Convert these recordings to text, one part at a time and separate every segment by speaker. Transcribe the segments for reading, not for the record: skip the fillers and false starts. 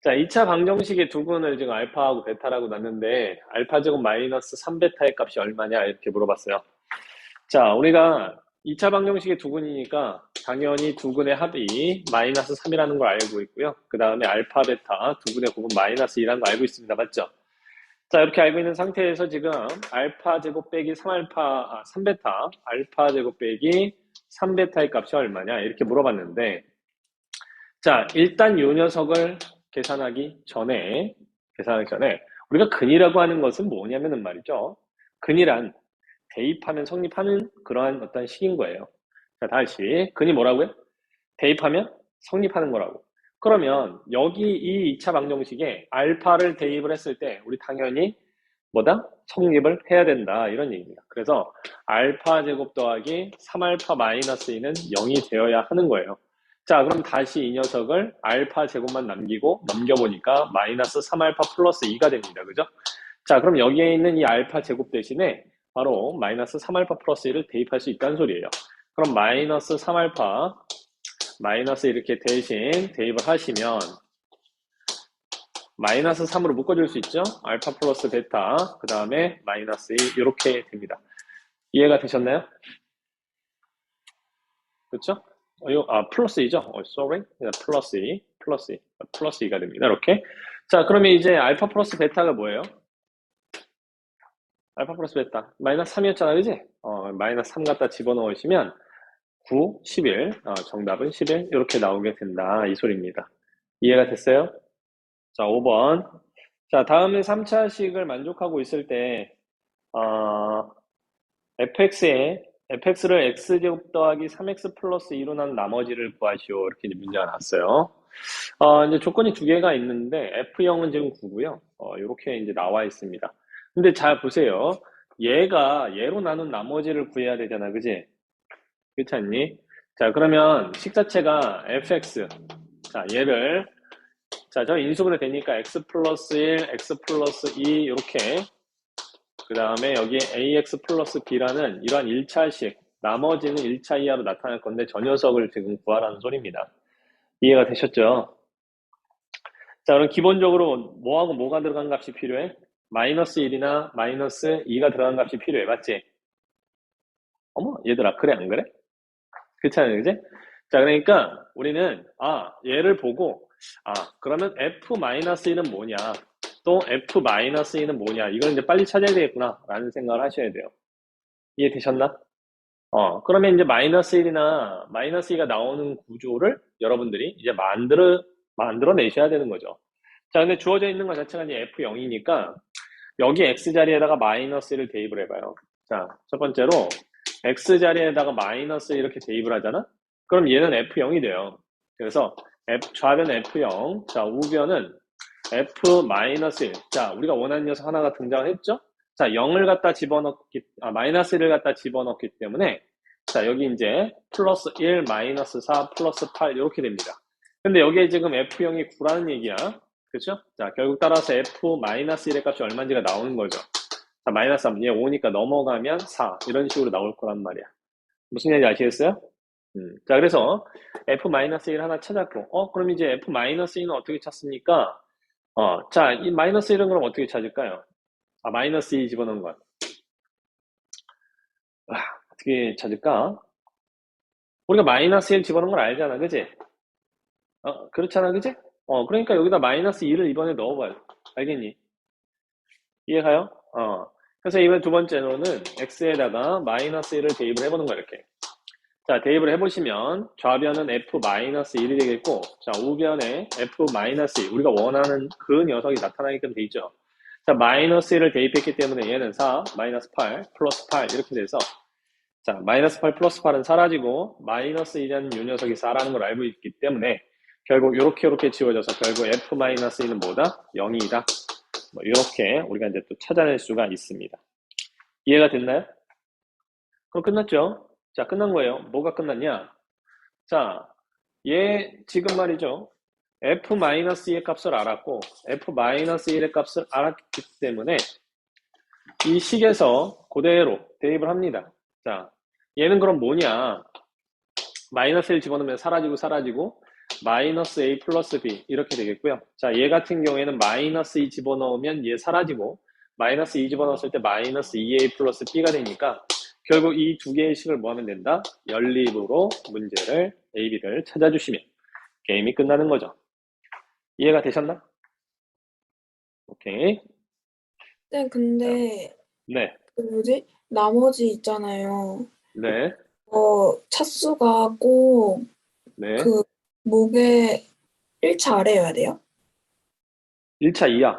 Speaker 1: 자, 2차 방정식의 두근을 지금 알파하고 베타라고 놨는데 알파 제곱 마이너스 3베타의 값이 얼마냐 이렇게 물어봤어요. 자, 우리가 2차 방정식의 두근이니까 당연히 두근의 합이 마이너스 3이라는 걸 알고 있고요. 그 다음에 알파 베타 두근의 곱은 마이너스 2라는 걸 알고 있습니다. 맞죠? 자, 이렇게 알고 있는 상태에서 지금 알파 제곱 빼기 3베타 알파 제곱 빼기 3베타의 값이 얼마냐 이렇게 물어봤는데, 자, 일단 이 녀석을 계산하기 전에 우리가 근이라고 하는 것은 뭐냐면은 말이죠. 근이란 대입하면 성립하는 그러한 어떤 식인 거예요. 자, 다시 근이 뭐라고요? 대입하면 성립하는 거라고. 그러면 여기 이 2차 방정식에 알파를 대입을 했을 때 우리 당연히 뭐다? 성립을 해야 된다 이런 얘기입니다. 그래서 알파 제곱 더하기 3알파 마이너스 2는 0이 되어야 하는 거예요. 자, 그럼 다시 이 녀석을 알파 제곱만 남기고 넘겨보니까 마이너스 3알파 플러스 2가 됩니다. 그죠? 자, 그럼 여기에 있는 이 알파 제곱 대신에 바로 마이너스 3알파 플러스 1을 대입할 수 있다는 소리예요. 그럼 마이너스 3알파 마이너스 이렇게 대신 대입을 하시면 마이너스 3으로 묶어줄 수 있죠? 알파 플러스 베타 그 다음에 마이너스 2 이렇게 됩니다. 이해가 되셨나요? 그렇죠? 플러스 2죠? sorry. 플러스 2가 됩니다. 이렇게. 자, 그러면 이제 알파 플러스 베타가 뭐예요? 알파 플러스 베타. 마이너스 3이었잖아, 그지? 마이너스 3 갖다 집어넣으시면 9, 11. 정답은 11. 이렇게 나오게 된다. 이 소리입니다. 이해가 됐어요? 자, 5번. 자, 다음에 3차식을 만족하고 있을 때, fx를 x제곱 더하기 3x 플러스 2로 난 나머지를 구하시오. 이렇게 이제 문제가 났어요. 이제 조건이 두 개가 있는데, f0은 지금 9고요. 이렇게 이제 나와 있습니다. 근데 잘 보세요. 얘로 나눈 나머지를 구해야 되잖아. 그지? 그렇지 않니? 자, 그러면 식 자체가 fx. 자, 얘를, 자, 저 인수분해 되니까 x 플러스 1, x 플러스 2, 이렇게. 그 다음에 여기 ax 플러스 b라는 이러한 1차식, 나머지는 1차 이하로 나타날 건데 저 녀석을 지금 구하라는 소리입니다. 이해가 되셨죠? 자, 그럼 기본적으로 뭐하고 뭐가 들어간 값이 필요해? 마이너스 1이나 마이너스 2가 들어간 값이 필요해. 맞지? 어머, 얘들아, 그래, 안 그래? 그렇잖아요, 그지? 자, 그러니까 우리는, 얘를 보고, 그러면 f-1은 뭐냐? 또 f-2는 뭐냐? 이걸 이제 빨리 찾아야 되겠구나. 라는 생각을 하셔야 돼요. 이해되셨나? 그러면 이제 마이너스 1이나 마이너스 2가 나오는 구조를 여러분들이 이제 만들어내셔야 되는 거죠. 자, 근데 주어져 있는 것 자체가 이제 f0이니까 여기 x 자리에다가 마이너스 1을 대입을 해봐요. 자, 첫 번째로 x 자리에다가 마이너스 이렇게 대입을 하잖아? 그럼 얘는 f0이 돼요. 그래서 좌변 f0, 자, 우변은 f-1. 자, 우리가 원하는 녀석 하나가 등장을 했죠? 자, 0을 갖다 마이너스 1을 갖다 집어넣기 때문에, 자, 여기 이제 플러스 1, 마이너스 4, 플러스 8, 이렇게 됩니다. 근데 여기에 지금 f0이 9라는 얘기야. 그렇죠? 자, 결국 따라서 f-1의 값이 얼마인지가 나오는 거죠. 자, 마이너스 3, 얘 5니까 넘어가면 4. 이런 식으로 나올 거란 말이야. 무슨 얘기인지 아시겠어요? 자, 그래서 f-1 하나 찾았고, 그럼 이제 f-2는 어떻게 찾습니까? 자, 이 마이너스 1은 그럼 어떻게 찾을까요? 마이너스 2 집어넣은 것. 어떻게 찾을까? 우리가 마이너스 1 집어넣은 걸 알잖아, 그지? 그렇잖아, 그지? 그러니까 여기다 마이너스 2를 이번에 넣어봐요. 알겠니? 이해가요? 그래서 이번 두 번째로는 x에다가 마이너스 1을 대입을 해보는 거야, 이렇게. 자, 대입을 해보시면 좌변은 f-1이 되겠고, 자, 우변에 f-2, 우리가 원하는 그 녀석이 나타나게끔 돼 있죠. 자, 마이너스 1을 대입했기 때문에 얘는 4, 마이너스 8, 플러스 8 이렇게 돼서, 자, 마이너스 8 플러스 8은 사라지고 마이너스 2라는 이 녀석이 4라는 걸 알고 있기 때문에 결국 이렇게 지워져서 결국 f-2는 뭐다? 0이다. 뭐 이렇게 우리가 이제 또 찾아낼 수가 있습니다. 이해가 됐나요? 그럼 끝났죠? 자, 끝난 거예요. 뭐가 끝났냐? 자, 얘 지금 말이죠. f-2의 값을 알았고 f-1의 값을 알았기 때문에 이 식에서 그대로 대입을 합니다. 자, 얘는 그럼 뭐냐? 마이너스 1 집어넣으면 사라지고 마이너스 a 플러스 b 이렇게 되겠고요. 자, 얘 같은 경우에는 마이너스 2 집어넣으면 얘 사라지고 마이너스 2 집어넣었을 때 마이너스 2a 플러스 b가 되니까 결국 이 두 개의 식을 뭐 하면 된다? 연립으로 문제를 a, b를 찾아주시면 게임이 끝나는 거죠. 이해가 되셨나? 오케이.
Speaker 2: 네,
Speaker 1: 자,
Speaker 2: 근데
Speaker 1: 네,
Speaker 2: 그 뭐지? 나머지 있잖아요.
Speaker 1: 네,
Speaker 2: 차수가 꼭
Speaker 1: 네.
Speaker 2: 그 목에 1차 아래여야 돼요?
Speaker 1: 1차 이하.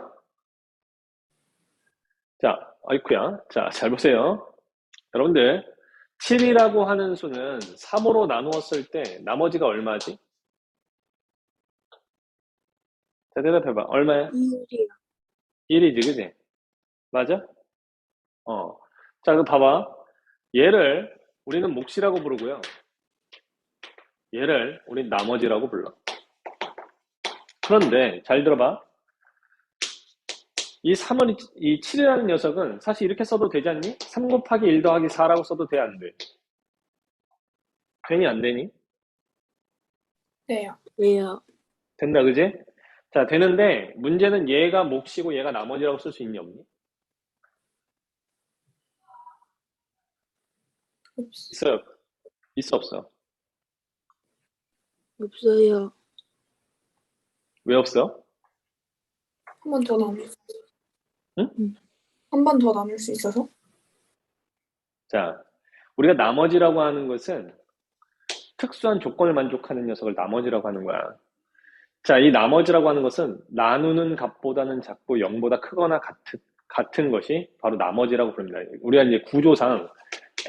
Speaker 1: 자, 아이쿠야. 자, 잘 보세요. 여러분들, 7이라고 하는 수는 3으로 나누었을 때 나머지가 얼마지? 자, 대답해봐. 얼마야?
Speaker 2: 2이요.
Speaker 1: 1이지, 그지? 맞아? 어. 자, 그럼 봐봐. 얘를 우리는 몫이라고 부르고요. 얘를 우린 나머지라고 불러. 그런데 잘 들어봐. 이 3은, 이 7이라는 녀석은 사실 이렇게 써도 되지 않니? 3 곱하기 1 더하기 4라고 써도 돼, 안 돼? 되니, 안 되니?
Speaker 2: 돼요.
Speaker 3: 왜요?
Speaker 1: 된다, 그지? 자, 되는데, 문제는 얘가 몫이고 얘가 나머지라고 쓸 수 있니, 없니? 있어요. 있어, 없어?
Speaker 3: 없어요.
Speaker 1: 왜 없어?
Speaker 2: 한 번 더 남을 수,
Speaker 1: 응?
Speaker 2: 한 번 더 남을 수 있어서?
Speaker 1: 자, 우리가 나머지라고 하는 것은 특수한 조건을 만족하는 녀석을 나머지라고 하는 거야. 자, 이 나머지라고 하는 것은 나누는 값보다는 작고 0보다 크거나 같은 것이 바로 나머지라고 부릅니다. 우리가 이제 구조상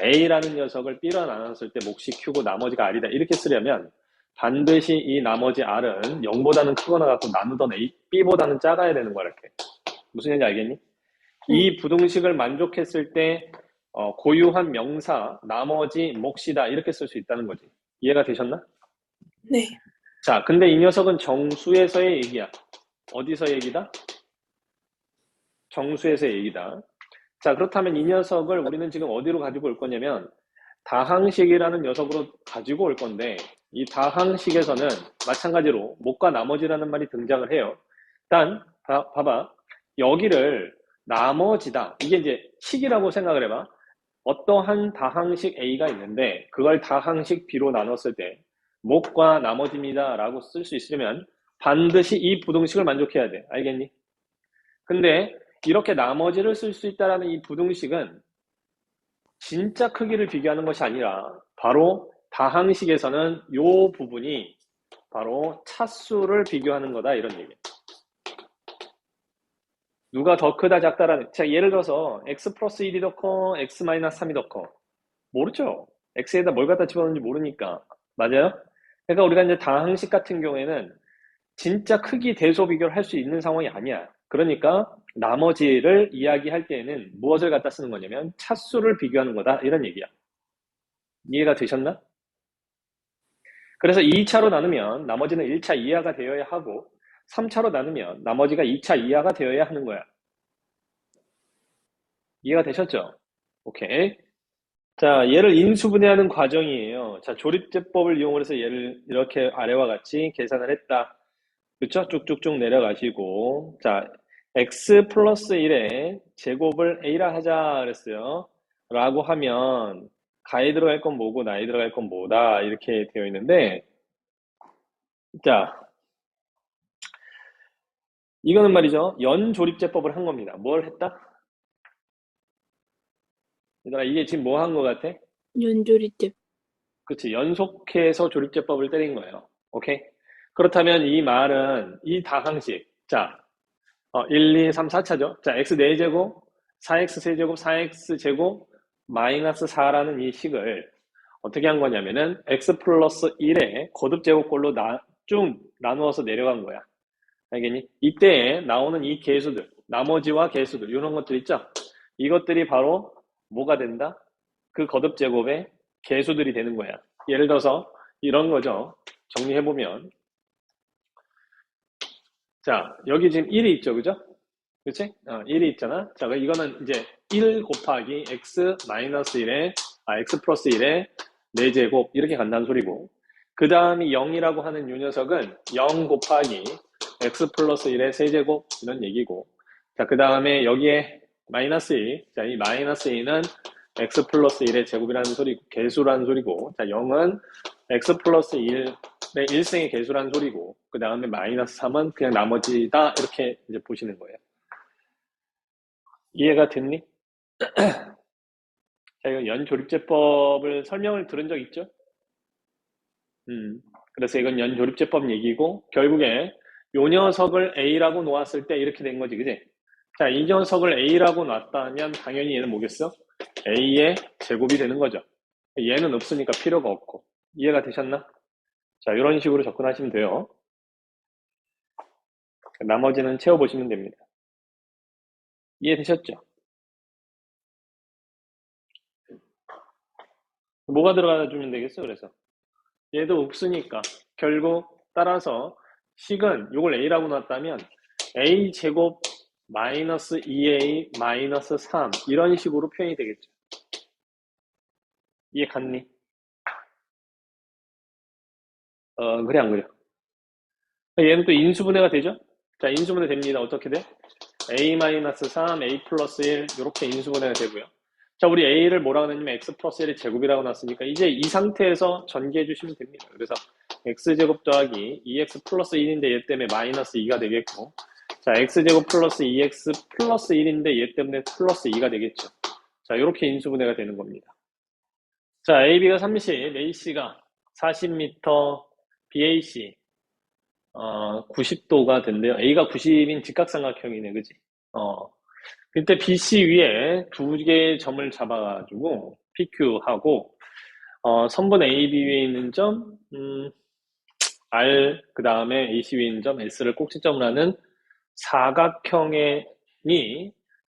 Speaker 1: A라는 녀석을 B로 나눴을 때 몫이 Q고 나머지가 R이다. 이렇게 쓰려면 반드시 이 나머지 R은 0보다는 크거나 같고 나누던 A, B보다는 작아야 되는 거야, 이렇게. 무슨 얘기인지 알겠니? 이 부등식을 만족했을 때 고유한 명사, 나머지, 몫이다. 이렇게 쓸 수 있다는 거지. 이해가 되셨나?
Speaker 2: 네.
Speaker 1: 자, 근데 이 녀석은 정수에서의 얘기야. 어디서 얘기다? 정수에서의 얘기다. 자, 그렇다면 이 녀석을 우리는 지금 어디로 가지고 올 거냐면 다항식이라는 녀석으로 가지고 올 건데 이 다항식에서는 마찬가지로 몫과 나머지라는 말이 등장을 해요. 일단 봐봐. 여기를 나머지다. 이게 이제 식이라고 생각을 해봐. 어떠한 다항식 A가 있는데 그걸 다항식 B로 나눴을 때 몫과 나머지입니다 라고 쓸 수 있으려면 반드시 이 부등식을 만족해야 돼. 알겠니? 근데 이렇게 나머지를 쓸 수 있다는 이 부등식은 진짜 크기를 비교하는 것이 아니라 바로 다항식에서는 이 부분이 바로 차수를 비교하는 거다 이런 얘기예요. 누가 더 크다 작다라는, 자, 예를 들어서 x 플러스 1이 더 커, x 마이너스 3이 더 커. 모르죠. x에다 뭘 갖다 집어넣는지 모르니까. 맞아요? 그러니까 우리가 이제 다항식 같은 경우에는 진짜 크기 대소 비교를 할 수 있는 상황이 아니야. 그러니까 나머지를 이야기할 때에는 무엇을 갖다 쓰는 거냐면 차수를 비교하는 거다 이런 얘기야. 이해가 되셨나? 그래서 2차로 나누면 나머지는 1차 이하가 되어야 하고 3차로 나누면 나머지가 2차 이하가 되어야 하는 거야. 이해가 되셨죠? 오케이. 자, 얘를 인수분해하는 과정이에요. 자, 조립제법을 이용해서 얘를 이렇게 아래와 같이 계산을 했다. 그쵸? 쭉쭉쭉 내려가시고, 자, x 플러스 1의 제곱을 a라 하자 그랬어요. 라고 하면 가에 들어갈 건 뭐고 나에 들어갈 건 뭐다 이렇게 되어 있는데, 자, 이거는 말이죠. 연조립제법을 한 겁니다. 뭘 했다? 얘들아, 이게 지금 뭐 한 거 같아?
Speaker 3: 연조리집.
Speaker 1: 그치, 연속해서 조립제법을 때린 거예요. 오케이? 그렇다면 이 말은 이 다항식, 자, 1, 2, 3, 4차죠. 자, x 4제곱, 4x 세제곱, 4x 제곱, 마이너스 4라는 이 식을 어떻게 한 거냐면은 x 플러스 1의 거듭제곱꼴로 쭉 나누어서 내려간 거야. 알겠니? 이때에 나오는 이 개수들, 나머지와 개수들, 이런 것들 있죠? 이것들이 바로 뭐가 된다? 그 거듭제곱의 개수들이 되는 거야. 예를 들어서 이런 거죠. 정리해보면. 자, 여기 지금 1이 있죠, 그죠? 그치? 1이 있잖아. 자, 이거는 이제 1 곱하기 x 마이너스 1에, x 플러스 1에 4제곱, 이렇게 간다는 소리고. 그 다음이 0이라고 하는 요 녀석은 0 곱하기 x 플러스 1의 세제곱 이런 얘기고, 자, 그 다음에 여기에 마이너스 2, 자, 이 마이너스 2는 x 플러스 1의 제곱이라는 소리고, 개수라는 소리고, 자, 0은 x 플러스 1의 1승의 개수라는 소리고, 그 다음에 마이너스 3은 그냥 나머지다, 이렇게 이제 보시는 거예요. 이해가 됐니? 자, 이거 연조립제법을 설명을 들은 적 있죠? 그래서 이건 연조립제법 얘기고, 결국에 요 녀석을 A라고 놓았을 때 이렇게 된 거지, 그지? 자, 이 녀석을 A라고 놨다면 당연히 얘는 뭐겠어? A의 제곱이 되는 거죠. 얘는 없으니까 필요가 없고. 이해가 되셨나? 자, 이런 식으로 접근하시면 돼요. 나머지는 채워보시면 됩니다. 이해되셨죠? 뭐가 들어가 주면 되겠어, 그래서? 얘도 없으니까. 결국, 따라서, 식은 요걸 A라고 놨다면, A 제곱 마이너스 2A 마이너스 3 이런 식으로 표현이 되겠죠. 이해 갔니? 그래 안 그래? 얘는 또 인수분해가 되죠? 자, 인수분해 됩니다. 어떻게 돼? A 마이너스 3, A 플러스 1 이렇게 인수분해가 되고요. 자, 우리 A를 뭐라고 했냐면 X 플러스 1의 제곱이라고 놨으니까 이제 이 상태에서 전개해 주시면 됩니다. 그래서 X제곱 더하기 2X 플러스 1인데 얘 때문에 마이너스 2가 되겠고, 자, X제곱 플러스 2X 플러스 1인데 얘 때문에 플러스 2가 되겠죠. 자, 이렇게 인수분해가 되는 겁니다. 자, AB가 30, AC가 40m, BAC 90도가 된대요. A가 90인 직각삼각형이네, 그지? 그때 BC 위에 두 개의 점을 잡아가지고 PQ하고 선분 AB 위에 있는 점 R, 그 다음에 AC 위에 있는 점 S를 꼭지점으로 하는 사각형이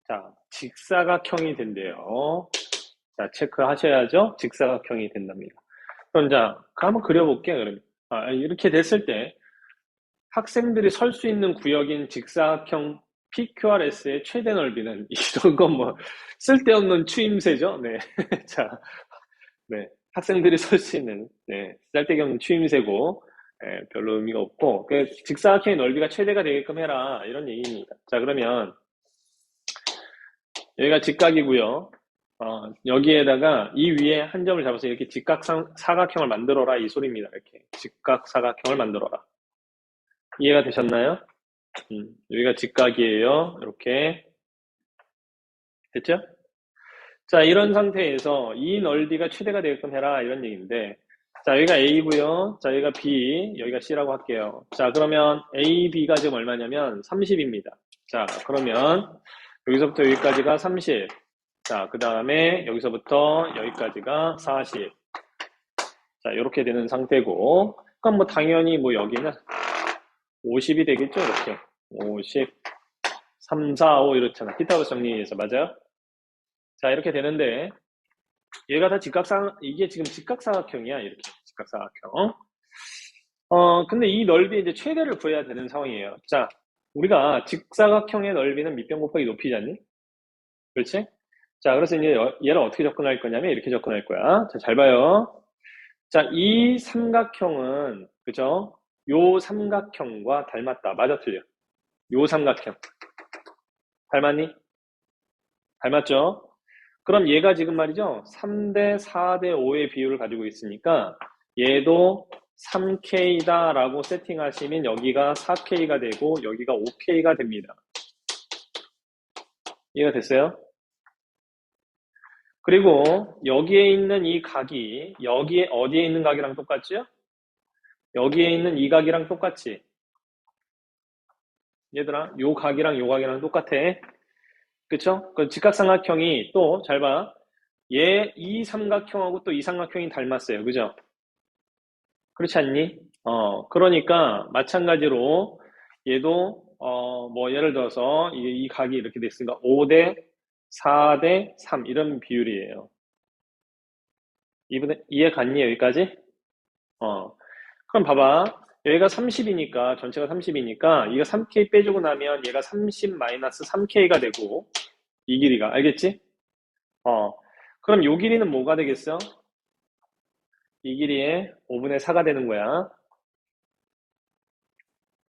Speaker 1: 자, 직사각형이 된대요. 자, 체크하셔야죠. 직사각형이 된답니다. 그럼 자, 한번 그려볼게, 그러면. 이렇게 됐을 때 학생들이 설 수 있는 구역인 직사각형 PQRS의 최대 넓이는 이런 건 뭐 쓸데없는 추임새죠. 네. 자, 네. 학생들이 설 수 있는 쓸데기 없는 추임새고 별로 의미가 없고 그 직사각형의 넓이가 최대가 되게끔 해라 이런 얘기입니다. 자, 그러면 여기가 직각이고요. 여기에다가 이 위에 한 점을 잡아서 이렇게 직각사각형을 만들어라 이 소리입니다. 이렇게 직각사각형을 만들어라. 이해가 되셨나요? 여기가 직각이에요. 이렇게. 됐죠? 자, 이런 상태에서 이 넓이가 최대가 되게끔 해라 이런 얘기인데, 자, 여기가 A고요. 자, 여기가 B, 여기가 C라고 할게요. 자, 그러면 A, B가 지금 얼마냐면 30입니다. 자, 그러면 여기서부터 여기까지가 30. 자, 그 다음에 여기서부터 여기까지가 40. 자, 이렇게 되는 상태고, 그럼 뭐 당연히 뭐 여기는 50이 되겠죠, 이렇게. 50, 3, 4, 5 이렇잖아. 피타고라스 정리해서 맞아요? 자, 이렇게 되는데 얘가 다 이게 지금 직각사각형이야, 이렇게. 직각사각형. 근데 이 넓이 이제 최대를 구해야 되는 상황이에요. 자, 우리가 직사각형의 넓이는 밑변 곱하기 높이잖니? 그렇지? 자, 그래서 이제 얘를 어떻게 접근할 거냐면 이렇게 접근할 거야. 자, 잘 봐요. 자, 이 삼각형은, 그죠? 요 삼각형과 닮았다. 맞아, 틀려? 요 삼각형. 닮았니? 닮았죠? 그럼 얘가 지금 말이죠. 3대 4대 5의 비율을 가지고 있으니까 얘도 3K다 라고 세팅하시면 여기가 4K가 되고 여기가 5K가 됩니다. 이해가 됐어요? 그리고 여기에 있는 이 각이 여기에 어디에 있는 각이랑 똑같죠? 여기에 있는 이 각이랑 똑같지? 얘들아, 요 각이랑 요 각이랑 똑같아. 그쵸? 그 직각삼각형이 또 잘 봐. 이 삼각형하고 또 이 삼각형이 닮았어요. 그죠? 그렇지 않니? 그러니까 마찬가지로 얘도 뭐 예를 들어서 이 각이 이렇게 됐으니까 5대 4대 3 이런 비율이에요. 이해 갔니? 여기까지? 그럼 봐봐. 여기가 30이니까 전체가 30이니까 이거 3K 빼주고 나면 얘가 30-3K가 되고 이 길이가 알겠지? 그럼 요 길이는 뭐가 되겠어? 이 길이의 5분의 4가 되는 거야.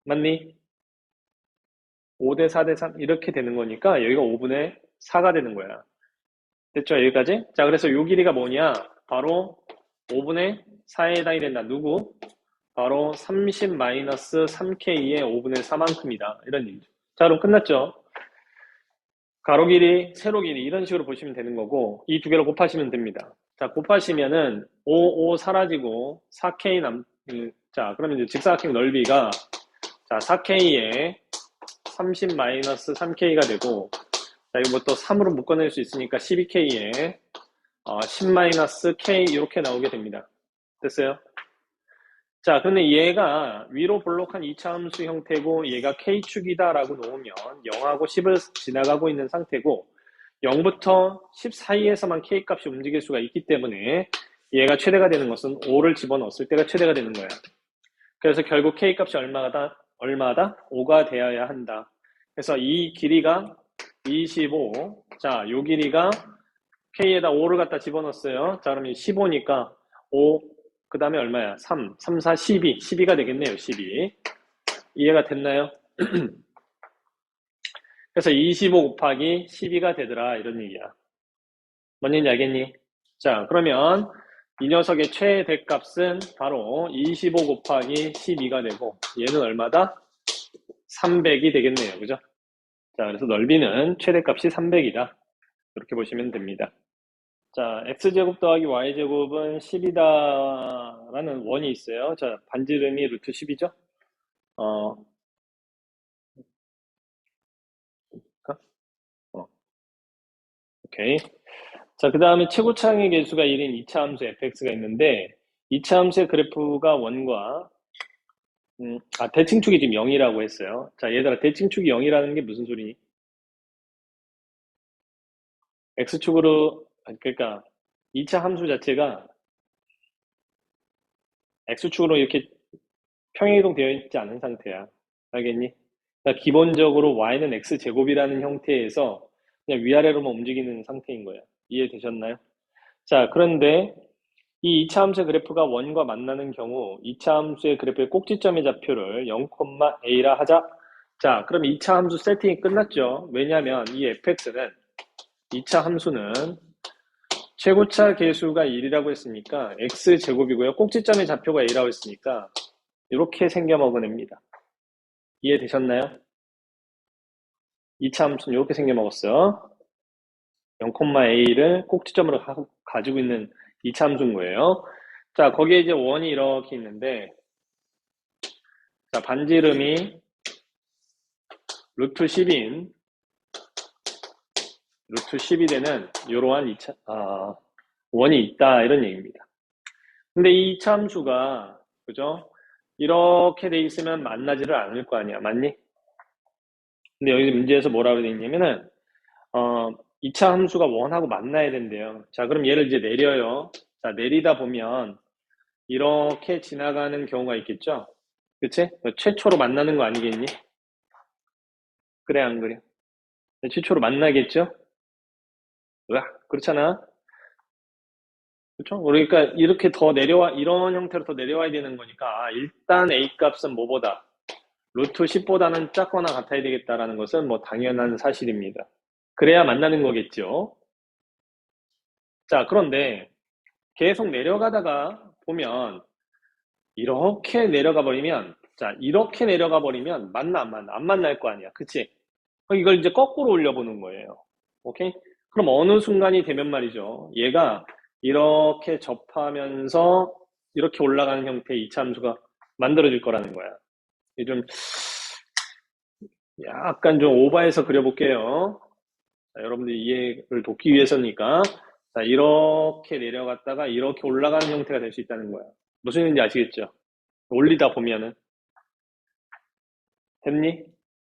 Speaker 1: 맞니? 5대 4대 3 이렇게 되는 거니까 여기가 5분의 4가 되는 거야. 됐죠? 여기까지? 자, 그래서 요 길이가 뭐냐? 바로 5분의 4에 해당이 된다. 누구? 바로 30-3K의 5분의 4만큼이다. 이런 얘기죠. 자, 그럼 끝났죠? 가로 길이, 세로 길이 이런 식으로 보시면 되는 거고 이 두 개를 곱하시면 됩니다. 자, 곱하시면은 5 사라지고 4K 자, 그러면 이제 직사각형 넓이가 자, 4K에 30-3K가 되고 자, 이거 뭐 또 3으로 묶어낼 수 있으니까 12K에 10-K 이렇게 나오게 됩니다. 됐어요? 자, 근데 얘가 위로 볼록한 2차 함수 형태고 얘가 K축이다라고 놓으면 0하고 10을 지나가고 있는 상태고 0부터 10 사이에서만 K 값이 움직일 수가 있기 때문에 얘가 최대가 되는 것은 5를 집어넣었을 때가 최대가 되는 거야. 그래서 결국 K 값이 얼마다? 5가 되어야 한다. 그래서 이 길이가 25. 자, 요 길이가 K에다 5를 갖다 집어넣었어요. 자, 그러면 15니까 5, 그 다음에 얼마야? 3, 4, 12. 12가 되겠네요. 12. 이해가 됐나요? 그래서 25 곱하기 12가 되더라. 이런 얘기야. 뭔 얘기인지 알겠니? 자, 그러면 이 녀석의 최대값은 바로 25 곱하기 12가 되고 얘는 얼마다? 300이 되겠네요. 그죠? 자, 그래서 넓이는 최대값이 300이다. 이렇게 보시면 됩니다. 자, x제곱 더하기 y제곱은 10이다 라는 원이 있어요. 자, 반지름이 루트 10이죠? 오케이. 자, 그 다음에 최고차항의 개수가 1인 2차 함수 fx가 있는데 2차 함수의 그래프가 원과 대칭축이 지금 0이라고 했어요. 자, 얘들아, 대칭축이 0이라는 게 무슨 소리니? x축으로, 그러니까 2차 함수 자체가 x축으로 이렇게 평행이동 되어 있지 않은 상태야. 알겠니? 그러니까 기본적으로 y는 x제곱이라는 형태에서 그냥 위아래로만 움직이는 상태인 거야. 이해되셨나요? 자, 그런데 이 2차 함수의 그래프가 원과 만나는 경우 2차 함수의 그래프의 꼭지점의 좌표를 0,a라 하자. 자, 그럼 2차 함수 세팅이 끝났죠. 왜냐하면 이 fx는 2차 함수는 최고차 계수가 1이라고 했으니까 x제곱이고요. 꼭지점의 좌표가 a라고 했으니까 이렇게 생겨 먹어냅니다. 이해되셨나요? 2차 함수는 이렇게 생겨 먹었어요. 0,a를 꼭지점으로 가지고 있는 2차 함수인 거예요. 자, 거기에 이제 원이 이렇게 있는데, 자, 반지름이 루트 10인, 루트 10이 되는 이러한 2차, 원이 있다, 이런 얘기입니다. 근데 이 2차 함수가, 그죠? 이렇게 돼 있으면 만나지를 않을 거 아니야. 맞니? 근데 여기 문제에서 뭐라고 되어 있냐면은, 2차 함수가 원하고 만나야 된대요. 자, 그럼 얘를 이제 내려요. 자, 내리다 보면 이렇게 지나가는 경우가 있겠죠? 그치? 최초로 만나는 거 아니겠니? 그래, 안 그래? 최초로 만나겠죠? 으악, 그렇잖아? 그렇죠? 그러니까 이렇게 더 내려와, 이런 형태로 더 내려와야 되는 거니까, 일단 A 값은 뭐보다? 루트 10보다는 작거나 같아야 되겠다라는 것은 뭐 당연한 사실입니다. 그래야 만나는 거겠죠? 자, 그런데 계속 내려가다가 보면 이렇게 내려가 버리면 자, 이렇게 내려가 버리면 만나 안 만나? 안 만날 거 아니야. 그치? 이걸 이제 거꾸로 올려보는 거예요. 오케이? 그럼 어느 순간이 되면 말이죠. 얘가 이렇게 접하면서 이렇게 올라가는 형태의 2차 함수가 만들어질 거라는 거야. 이게 좀 약간 좀 오버해서 그려볼게요. 자, 여러분들 이해를 돕기 위해서니까 자, 이렇게 내려갔다가 이렇게 올라가는 형태가 될 수 있다는 거야. 무슨 얘기인지 아시겠죠? 올리다 보면은 됐니?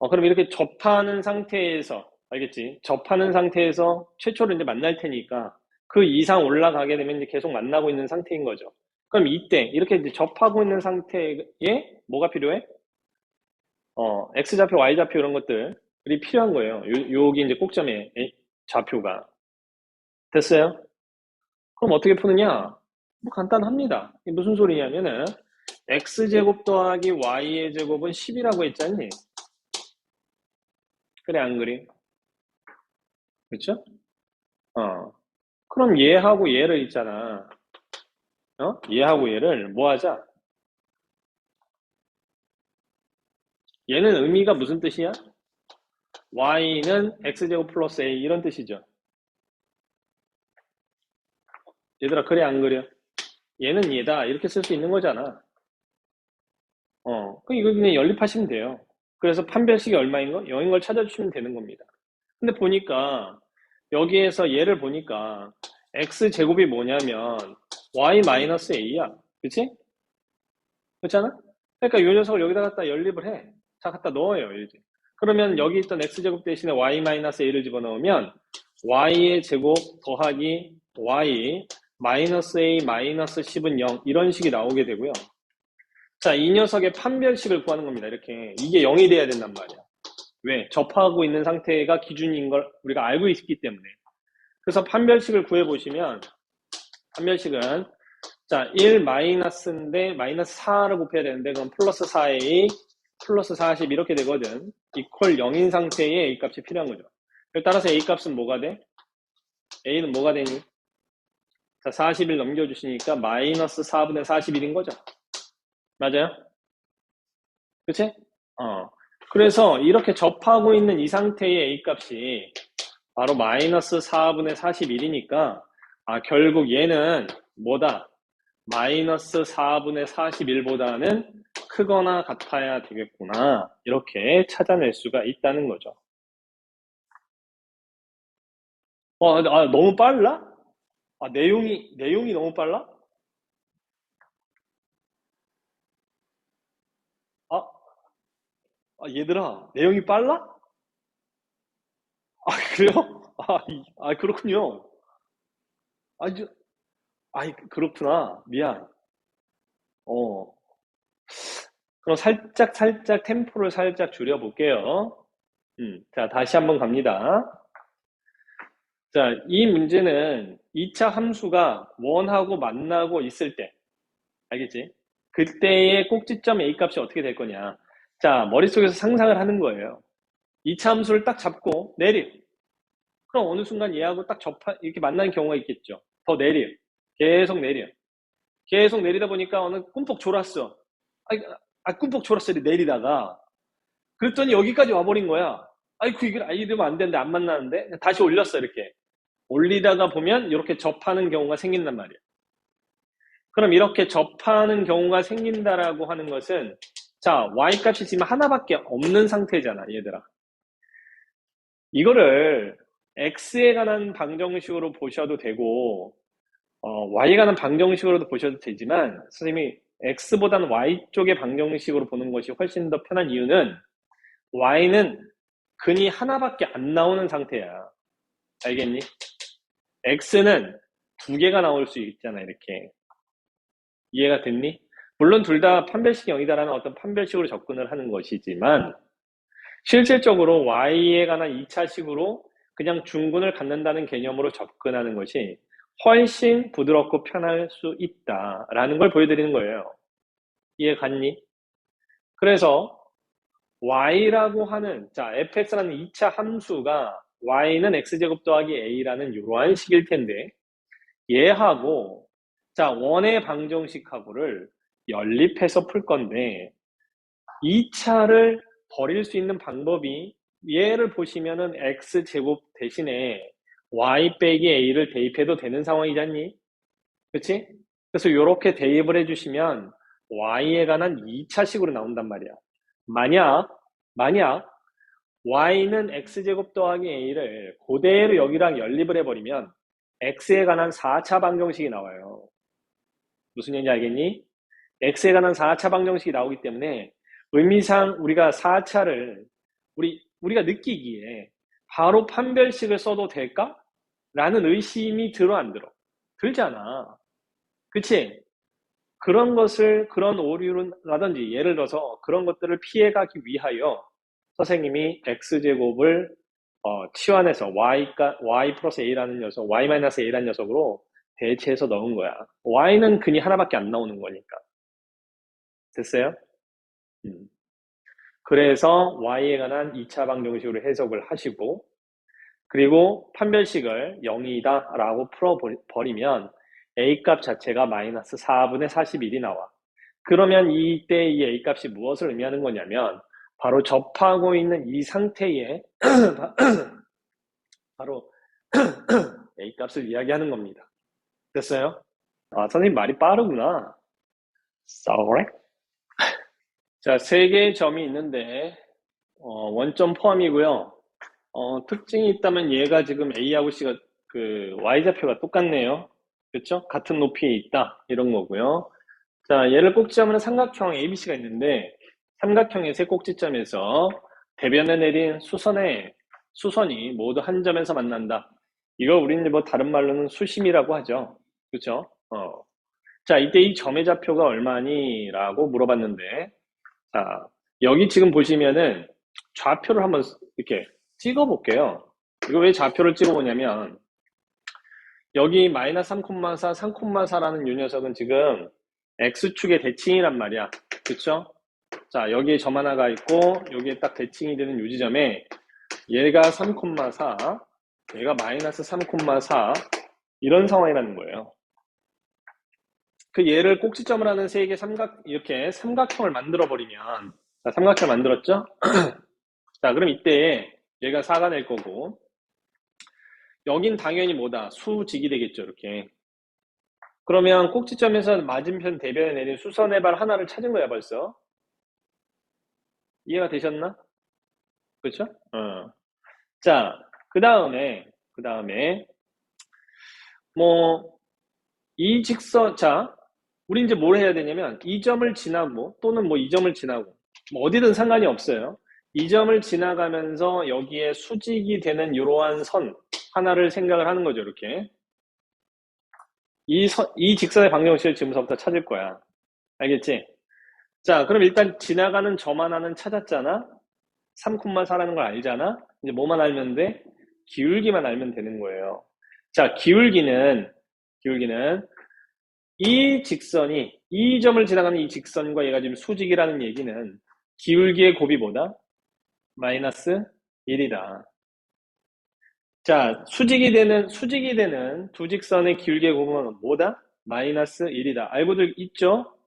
Speaker 1: 그럼 이렇게 접하는 상태에서 알겠지? 접하는 상태에서 최초로 이제 만날 테니까 그 이상 올라가게 되면 이제 계속 만나고 있는 상태인 거죠. 그럼 이때 이렇게 이제 접하고 있는 상태에 뭐가 필요해? X좌표, Y좌표 이런 것들이 필요한 거예요. 여기 이제 꼭점의 좌표가. 됐어요? 그럼 어떻게 푸느냐? 뭐 간단합니다. 이게 무슨 소리냐면은 x제곱 더하기 y의 제곱은 10이라고 했잖니? 그래 안 그래? 그렇죠? 그럼 얘하고 얘를 있잖아. 얘하고 얘를 뭐 하자? 얘는 의미가 무슨 뜻이야? y는 x제곱 플러스 a 이런 뜻이죠. 얘들아 그래 안 그래? 얘는 얘다 이렇게 쓸 수 있는 거잖아. 그 이거 그냥 연립하시면 돼요. 그래서 판별식이 얼마인 거? 0인 걸 찾아주시면 되는 겁니다. 근데 보니까 여기에서 얘를 보니까 x제곱이 뭐냐면 y 마이너스 a야. 그치? 그렇잖아? 그러니까 이 녀석을 여기다 갖다 연립을 해. 자, 갖다 넣어요, 이제. 그러면 여기 있던 x제곱 대신에 y 마이너스 a를 집어넣으면 y의 제곱 더하기 y 마이너스 a 마이너스 10은 0 이런 식이 나오게 되고요. 자, 이 녀석의 판별식을 구하는 겁니다. 이렇게. 이게 0이 돼야 된단 말이야. 왜? 접하고 있는 상태가 기준인 걸 우리가 알고 있기 때문에. 그래서 판별식을 구해보시면 판별식은 자, 1 마이너스인데 마이너스 4를 곱해야 되는데 그럼 플러스 4a 플러스 40 이렇게 되거든. 이퀄 0인 상태의 a 값이 필요한 거죠. 따라서 a 값은 뭐가 돼? a는 뭐가 되니? 자, 40을 넘겨주시니까 마이너스 4분의 41인 거죠. 맞아요? 그치? 그래서 이렇게 접하고 있는 이 상태의 a 값이 바로 마이너스 4분의 41이니까 결국 얘는 뭐다? 마이너스 4분의 41보다는 크거나 같아야 되겠구나. 이렇게 찾아낼 수가 있다는 거죠. 너무 빨라? 내용이 너무 빨라? 얘들아, 내용이 빨라? 그래요? 그렇군요. 아, 저, 그렇구나. 미안. 어, 그럼 살짝 템포를 살짝 줄여볼게요. 자, 다시 한번 갑니다. 자, 이 문제는 2차 함수가 1하고 만나고 있을 때, 알겠지? 그때의 꼭지점 A 값이 어떻게 될 거냐. 자, 머릿속에서 상상을 하는 거예요. 2차 함수를 딱 잡고 내려. 그럼 어느 순간 얘하고 딱 이렇게 만나는 경우가 있겠죠. 더 내려. 계속 내려. 계속 내리다 보니까 어느 꿈뻑 졸았어. 꿈뻑 졸았어. 내리다가. 그랬더니 여기까지 와버린 거야. 이러면 안 되는데 안 만나는데? 다시 올렸어, 이렇게. 올리다가 보면 이렇게 접하는 경우가 생긴단 말이야. 그럼 이렇게 접하는 경우가 생긴다라고 하는 것은 자, y값이 지금 하나밖에 없는 상태잖아, 얘들아. 이거를 x에 관한 방정식으로 보셔도 되고 y에 관한 방정식으로도 보셔도 되지만 선생님이 x보다는 y 쪽의 방정식으로 보는 것이 훨씬 더 편한 이유는 y는 근이 하나밖에 안 나오는 상태야. 알겠니? x는 두 개가 나올 수 있잖아, 이렇게. 이해가 됐니? 물론 둘 다 판별식이 0이다라는 어떤 판별식으로 접근을 하는 것이지만 실질적으로 y에 관한 2차식으로 그냥 중근을 갖는다는 개념으로 접근하는 것이 훨씬 부드럽고 편할 수 있다라는 걸 보여드리는 거예요. 이해 갔니? 그래서 y라고 하는 자 fx라는 2차 함수가 y는 x제곱 더하기 a라는 이러한 식일 텐데 얘하고 자 원의 방정식하고를 연립해서 풀 건데 2차를 버릴 수 있는 방법이 얘를 보시면은 x제곱 대신에 y 빼기 a를 대입해도 되는 상황이잖니? 그치? 그래서 이렇게 대입을 해주시면 y에 관한 2차식으로 나온단 말이야. 만약 y는 x제곱 더하기 a를 그대로 여기랑 연립을 해버리면 x에 관한 4차 방정식이 나와요. 무슨 얘기인지 알겠니? x에 관한 4차 방정식이 나오기 때문에 의미상 우리가 4차를 우리가 느끼기에 바로 판별식을 써도 될까? 라는 의심이 들어 안 들어? 들잖아. 그치? 그런 오류라든지 예를 들어서 그런 것들을 피해가기 위하여 선생님이 x제곱을 치환해서 y 플러스 a라는 녀석, y 마이너스 a라는 녀석으로 대체해서 넣은 거야. y는 근이 하나밖에 안 나오는 거니까. 됐어요? 음. 그래서 y에 관한 2차 방정식으로 해석을 하시고, 그리고 판별식을 0이다 라고 풀어버리면 a 값 자체가 마이너스 4분의 41이 나와. 그러면 이때 이 a 값이 무엇을 의미하는 거냐면 바로 접하고 있는 이 상태에 바로 a 값을 이야기하는 겁니다. 됐어요? 아, 선생님 말이 빠르구나. Sorry. 자, 세 개의 점이 있는데 원점 포함이고요. 특징이 있다면 얘가 지금 A하고 C가 그 Y좌표가 똑같네요. 그렇죠? 같은 높이에 있다. 이런 거고요. 자, 얘를 꼭지점으로 삼각형 ABC가 있는데 삼각형의 세 꼭지점에서 대변에 내린 수선이 모두 한 점에서 만난다. 이걸 우리는 뭐 다른 말로는 수심이라고 하죠. 그렇죠? 자, 이때 이 점의 좌표가 얼마니? 라고 물어봤는데, 자, 여기 지금 보시면은 좌표를 한번 이렇게 찍어 볼게요. 이거 왜 좌표를 찍어 보냐면, 여기 마이너스 3,4, 3,4라는 이 녀석은 지금 X축의 대칭이란 말이야. 그쵸? 자, 여기에 점 하나가 있고, 여기에 딱 대칭이 되는 요 지점에 얘가 3,4, 얘가 마이너스 3,4, 이런 상황이라는 거예요. 그 얘를 꼭지점을 하는 세 개의 이렇게 삼각형을 만들어 버리면, 자, 삼각형 만들었죠? 자, 그럼 이때 얘가 4가 될 거고, 여긴 당연히 뭐다? 수직이 되겠죠, 이렇게. 그러면 꼭지점에서 맞은편 대변에 내린 수선의 발 하나를 찾은 거야, 벌써. 이해가 되셨나? 그렇죠? 자, 그 다음에, 뭐, 이 직선, 자, 우리 이제 뭘 해야 되냐면, 이 점을 지나고, 또는 뭐 이 점을 지나고, 뭐 어디든 상관이 없어요. 이 점을 지나가면서 여기에 수직이 되는 이러한 선 하나를 생각을 하는 거죠, 이렇게. 이 직선의 방정식을 지금부터 찾을 거야. 알겠지? 자, 그럼 일단 지나가는 점 하나는 찾았잖아? 3,4라는 걸 알잖아? 이제 뭐만 알면 돼? 기울기만 알면 되는 거예요. 자, 기울기는 이 직선이, 이 점을 지나가는 이 직선과 얘가 지금 수직이라는 얘기는 기울기의 곱이 뭐다? 마이너스 1이다. 자, 수직이 되는 두 직선의 기울기의 곱은 뭐다? 마이너스 1이다. 알고들 있죠?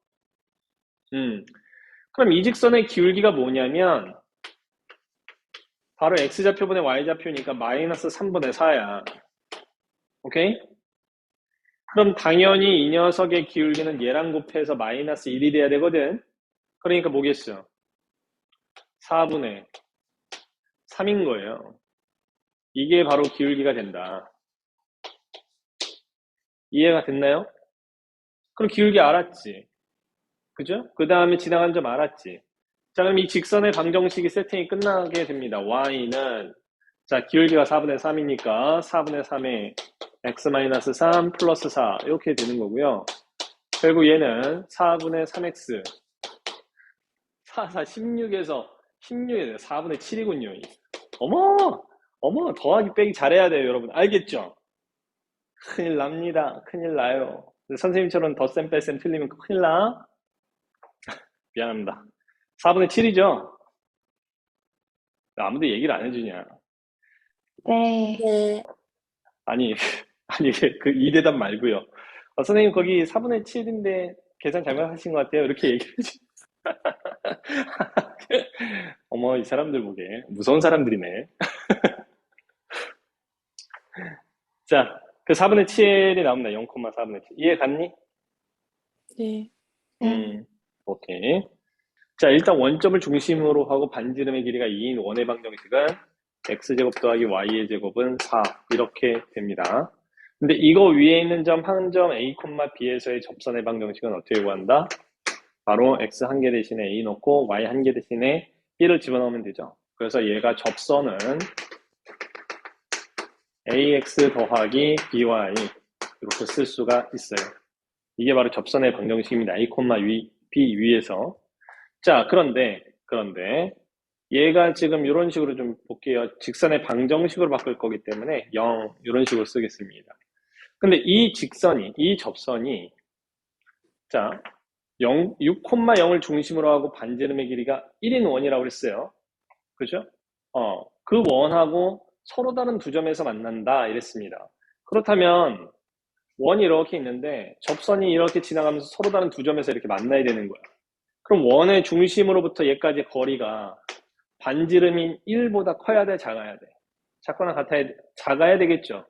Speaker 1: 그럼 이 직선의 기울기가 뭐냐면 바로 x좌표분의 y좌표니까 마이너스 3분의 4야. 오케이? 그럼 당연히 이 녀석의 기울기는 얘랑 곱해서 마이너스 1이 돼야 되거든. 그러니까 뭐겠어? 4분의 3인 거예요. 이게 바로 기울기가 된다. 이해가 됐나요? 그럼 기울기 알았지? 그죠? 그 다음에 지나간 점 알았지? 자, 그럼 이 직선의 방정식이 세팅이 끝나게 됩니다. y는, 자, 기울기가 4분의 3이니까 4분의 3에 x-3 플러스 4 이렇게 되는 거고요. 결국 얘는 4분의 3x 16에서 4분의 7이군요. 어머 더하기 빼기 잘해야 돼요, 여러분. 알겠죠? 큰일 납니다. 큰일 나요. 선생님처럼 덧셈 뺄셈 틀리면 큰일 나. 미안합니다. 4분의 7이죠? 아무도 얘기를 안 해주냐.
Speaker 4: 네.
Speaker 3: 네.
Speaker 1: 아니 이 대답 말고요. 선생님 거기 4분의 7인데 계산 잘못하신 것 같아요. 이렇게 얘기해 주지. 어머, 이 사람들 보게 무서운 사람들이네. 자, 그 4분의 7이 나옵니다. 0,4분의 7. 이해 갔니?
Speaker 3: 네.
Speaker 1: 오케이. 자, 일단 원점을 중심으로 하고 반지름의 길이가 2인 원의 방정식은 x제곱 더하기 y의 제곱은 4 이렇게 됩니다. 근데 이거 위에 있는 점 한 점 a, b에서의 접선의 방정식은 어떻게 구한다? 바로 x 한 개 대신에 a 넣고 y 한 개 대신에 b를 집어넣으면 되죠. 그래서 얘가 접선은 ax 더하기 by 이렇게 쓸 수가 있어요. 이게 바로 접선의 방정식입니다. a, b 위에서. 자, 그런데 얘가 지금 이런 식으로 좀 볼게요. 직선의 방정식으로 바꿀 거기 때문에 0 이런 식으로 쓰겠습니다. 근데 이 접선이, 자, 6,0을 중심으로 하고 반지름의 길이가 1인 원이라고 그랬어요. 그죠? 그 원하고 서로 다른 두 점에서 만난다 이랬습니다. 그렇다면 원이 이렇게 있는데 접선이 이렇게 지나가면서 서로 다른 두 점에서 이렇게 만나야 되는 거야. 그럼 원의 중심으로부터 얘까지 거리가 반지름인 1보다 커야 돼, 작아야 돼? 작거나 같아야 돼? 작아야 되겠죠.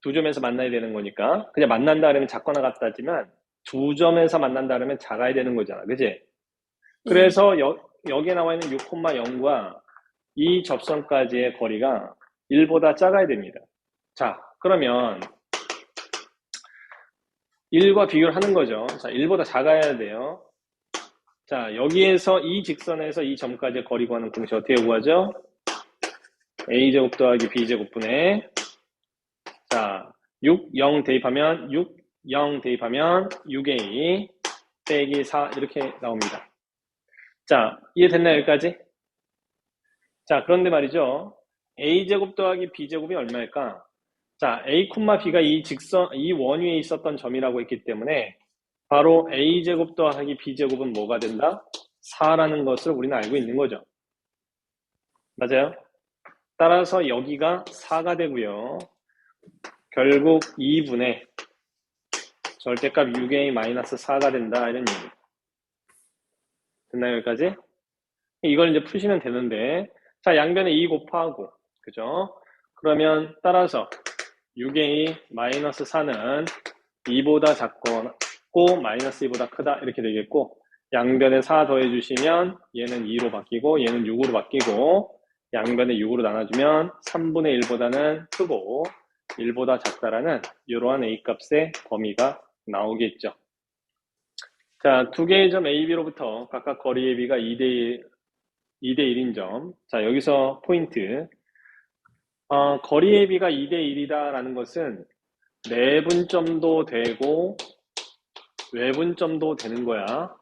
Speaker 1: 두 점에서 만나야 되는 거니까. 그냥 만난다 그러면 작거나 같다지만 두 점에서 만난다 그러면 작아야 되는 거잖아. 그지? 그래서 여기에 나와 있는 6,0과 이 접선까지의 거리가 1보다 작아야 됩니다. 자, 그러면 1과 비교를 하는 거죠. 자, 1보다 작아야 돼요. 자, 여기에서 이 직선에서 이 점까지의 거리 구하는 공식 어떻게 구하죠? a제곱 더하기 b제곱분의, 자, 6, 0 대입하면 6a 빼기 4 이렇게 나옵니다. 자, 이해됐나요, 여기까지? 자, 그런데 말이죠. a제곱 더하기 b제곱이 얼마일까? 자, a, b가 이 원 위에 있었던 점이라고 했기 때문에 바로 a제곱 더하기 b제곱은 뭐가 된다? 4라는 것을 우리는 알고 있는 거죠. 맞아요? 따라서 여기가 4가 되고요. 결국 2분의 절대값 6a-4가 된다 이런 얘기입니다. 됐나요, 여기까지? 이걸 이제 푸시면 되는데, 자, 양변에 2 곱하고, 그죠? 그러면 따라서 6a-4는 2보다 작고 마이너스 2보다 크다 이렇게 되겠고, 양변에 4 더해주시면 얘는 2로 바뀌고 얘는 6으로 바뀌고, 양변에 6으로 나눠주면 3분의 1보다는 크고 1보다 작다라는 이러한 a 값의 범위가 나오겠죠. 자, 두 개의 점 A, B로부터 각각 거리의 B가 2대 1인 점. 자, 여기서 포인트. 거리의 B가 2대 1이다라는 것은 내분점도 되고 외분점도 되는 거야.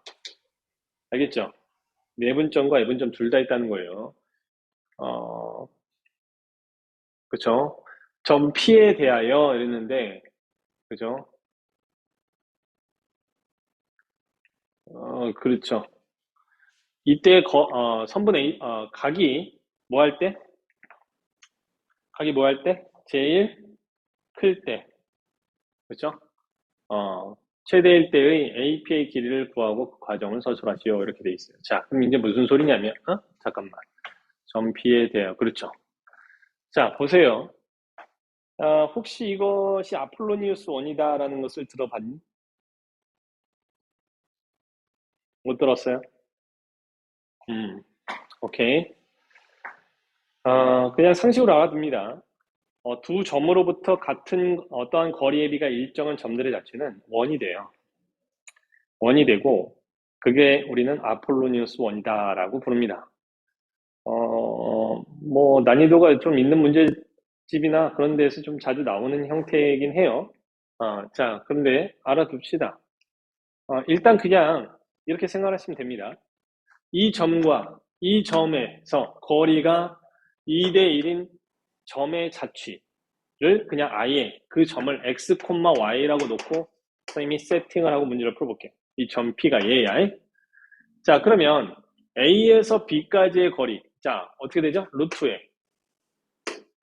Speaker 1: 알겠죠? 내분점과 외분점 둘 다 있다는 거예요. 그쵸? 점 P에 대하여 이랬는데, 그죠? 그렇죠. 이때 선분의 각이 뭐 할 때? 각이 뭐 할 때? 제일 클 때. 그렇죠? 최대일 때의 AP의 길이를 구하고 그 과정을 서술하시오. 이렇게 돼 있어요. 자, 그럼 이제 무슨 소리냐면, 잠깐만. 점 P에 대하여. 그렇죠. 자, 보세요. 혹시 이것이 아폴로니우스 원이다라는 것을 들어봤니? 못 들었어요? 오케이. 그냥 상식으로 알아둡니다. 두 점으로부터 같은 어떠한 거리의 비가 일정한 점들의 자체는 원이 돼요. 원이 되고, 그게 우리는 아폴로니우스 원이다라고 부릅니다. 뭐, 난이도가 좀 있는 문제집이나 그런 데서 좀 자주 나오는 형태이긴 해요. 자, 그런데 알아둡시다. 일단 그냥 이렇게 생각하시면 됩니다. 이 점과 이 점에서 거리가 2대 1인 점의 자취를 그냥 아예 그 점을 x, y라고 놓고 선생님이 세팅을 하고 문제를 풀어볼게요. 이 점 P가 얘야. 자, 그러면 A에서 B까지의 거리. 자, 어떻게 되죠? 루트에.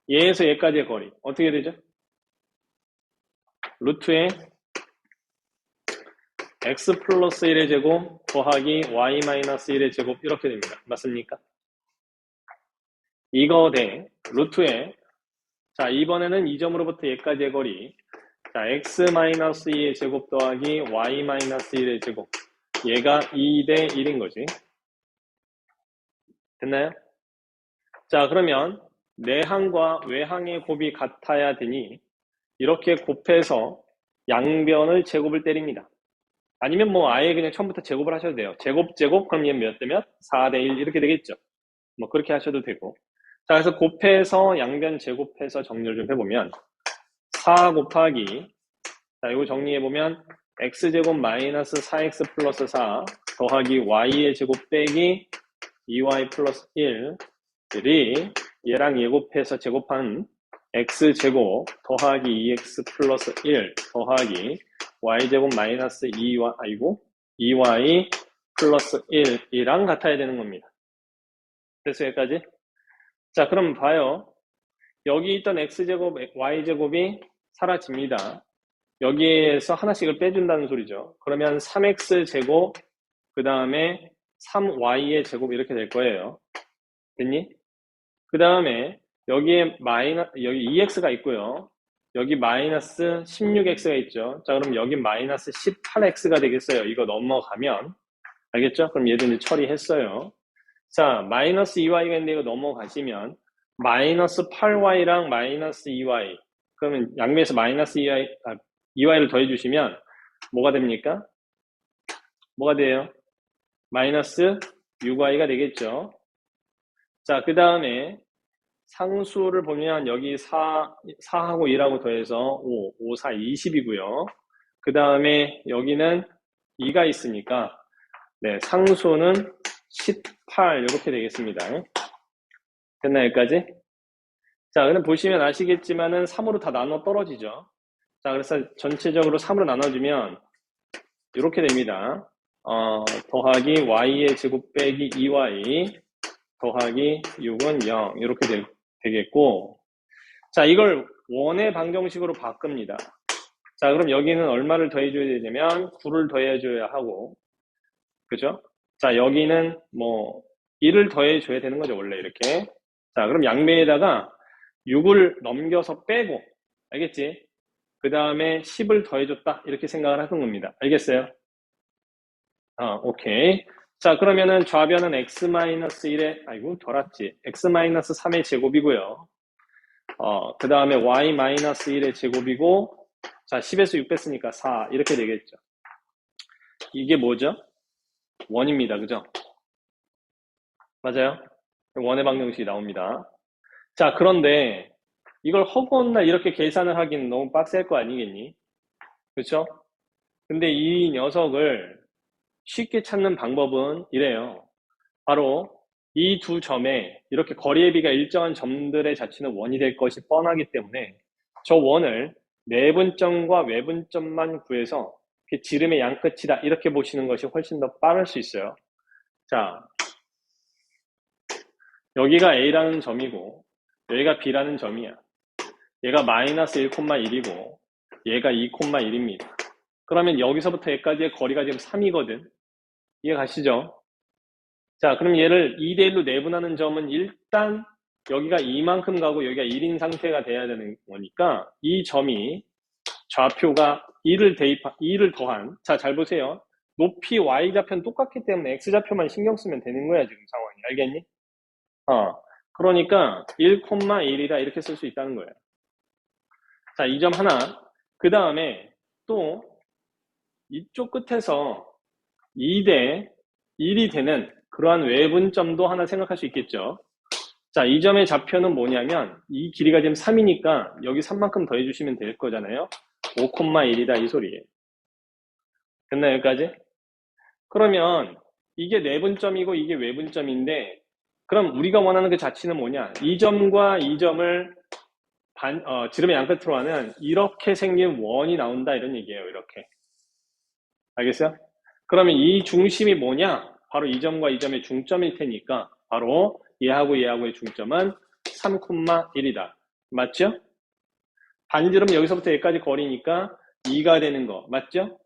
Speaker 1: 얘에서 얘까지의 거리. 어떻게 되죠? 루트에 x 플러스 1의 제곱 더하기 y 마이너스 1의 제곱 이렇게 됩니다. 맞습니까? 이거 대 루트에, 자, 이번에는 이 점으로부터 얘까지의 거리. 자, x 마이너스 2의 제곱 더하기 y 마이너스 1의 제곱. 얘가 2대 1인 거지. 됐나요? 자, 그러면 내항과 외항의 곱이 같아야 되니 이렇게 곱해서 양변을 제곱을 때립니다. 아니면 뭐 아예 그냥 처음부터 제곱을 하셔도 돼요. 제곱 그럼 얘 몇 대 몇? 4대 1 이렇게 되겠죠. 뭐 그렇게 하셔도 되고. 자, 그래서 곱해서 양변 제곱해서 정리를 좀 해보면 4 곱하기, 자, 이거 정리해보면 x제곱 마이너스 4x 플러스 4 더하기 y의 제곱 빼기 2y 플러스 1들이 얘랑 얘 곱해서 제곱한 x제곱 더하기 2x 플러스 1 더하기 y제곱 마이너스 2y 플러스 1이랑 같아야 되는 겁니다. 됐어요, 여기까지? 자, 그럼 봐요. 여기 있던 x제곱, y제곱이 사라집니다. 여기에서 하나씩을 빼준다는 소리죠. 그러면 3x제곱, 그 다음에 3y의 제곱 이렇게 될 거예요. 됐니? 그 다음에 여기에 여기 2x가 있고요. 여기 마이너스 16x가 있죠. 자, 그럼 여기 마이너스 18x가 되겠어요. 이거 넘어가면. 알겠죠? 그럼 얘도 이제 처리했어요. 자, 마이너스 2y가 있는데 이거 넘어가시면 마이너스 8y랑 마이너스 2y. 그러면 양면에서 마이너스 2y를 더해주시면 뭐가 됩니까? 뭐가 돼요? 마이너스 6y가 되겠죠. 자, 그 다음에 상수를 보면 여기 4하고 1하고 더해서 5, 4, 20이고요. 그 다음에 여기는 2가 있으니까 네, 상수는 18 이렇게 되겠습니다. 됐나요, 여기까지? 자, 그럼 보시면 아시겠지만은 3으로 다 나눠 떨어지죠. 자, 그래서 전체적으로 3으로 나눠주면 이렇게 됩니다. 더하기 y의 제곱 빼기 2y 더하기 6은 0 이렇게 되겠고, 자, 이걸 원의 방정식으로 바꿉니다. 자, 그럼 여기는 얼마를 더해줘야 되냐면 9를 더해줘야 하고, 그죠? 자, 여기는 뭐 1을 더해줘야 되는 거죠, 원래 이렇게. 자, 그럼 양면에다가 6을 넘겨서 빼고, 알겠지? 그 다음에 10을 더해줬다 이렇게 생각을 하는 겁니다. 알겠어요? 오케이. 자, 그러면은 좌변은 x-1의, 아이고, 덜았지. x-3의 제곱이고요. 그 다음에 y-1의 제곱이고, 자, 10에서 6 뺐으니까 4, 이렇게 되겠죠. 이게 뭐죠? 원입니다. 그죠? 맞아요? 원의 방정식이 나옵니다. 자, 그런데 이걸 허구한 이렇게 계산을 하기는 너무 빡셀 거 아니겠니? 그렇죠? 근데 이 녀석을 쉽게 찾는 방법은 이래요. 바로 이 두 점에 이렇게 거리의 비가 일정한 점들의 자치는 원이 될 것이 뻔하기 때문에 저 원을 내분점과 외분점만 구해서 지름의 양끝이다 이렇게 보시는 것이 훨씬 더 빠를 수 있어요. 자, 여기가 A라는 점이고 여기가 B라는 점이야. 얘가 마이너스 1,1이고 얘가 2,1입니다. 그러면 여기서부터 여기까지의 거리가 지금 3이거든. 이해 가시죠? 자, 그럼 얘를 2대1로 내분하는 점은 일단 여기가 2만큼 가고 여기가 1인 상태가 돼야 되는 거니까 이 점이 좌표가 2를 더한, 자, 잘 보세요. 높이 y좌표는 똑같기 때문에 x좌표만 신경 쓰면 되는 거야, 지금 상황이. 알겠니? 그러니까 1,1이다 이렇게 쓸 수 있다는 거예요. 자, 이 점 하나. 그 다음에 또 이쪽 끝에서 2대 1이 되는 그러한 외분점도 하나 생각할 수 있겠죠. 자, 이 점의 좌표는 뭐냐면 이 길이가 지금 3이니까 여기 3만큼 더해주시면 될 거잖아요. 5,1이다 이 소리예요. 됐나요, 여기까지? 그러면 이게 내분점이고 이게 외분점인데 그럼 우리가 원하는 그 자치는 뭐냐? 이 점과 이 점을 지름의 양끝으로 하면 이렇게 생긴 원이 나온다 이런 얘기예요. 이렇게. 알겠어요? 그러면 이 중심이 뭐냐? 바로 이 점과 이 점의 중점일 테니까 바로 얘하고 얘하고의 중점은 3,1이다. 맞죠? 반지름 여기서부터 여기까지 거리니까 2가 되는 거. 맞죠?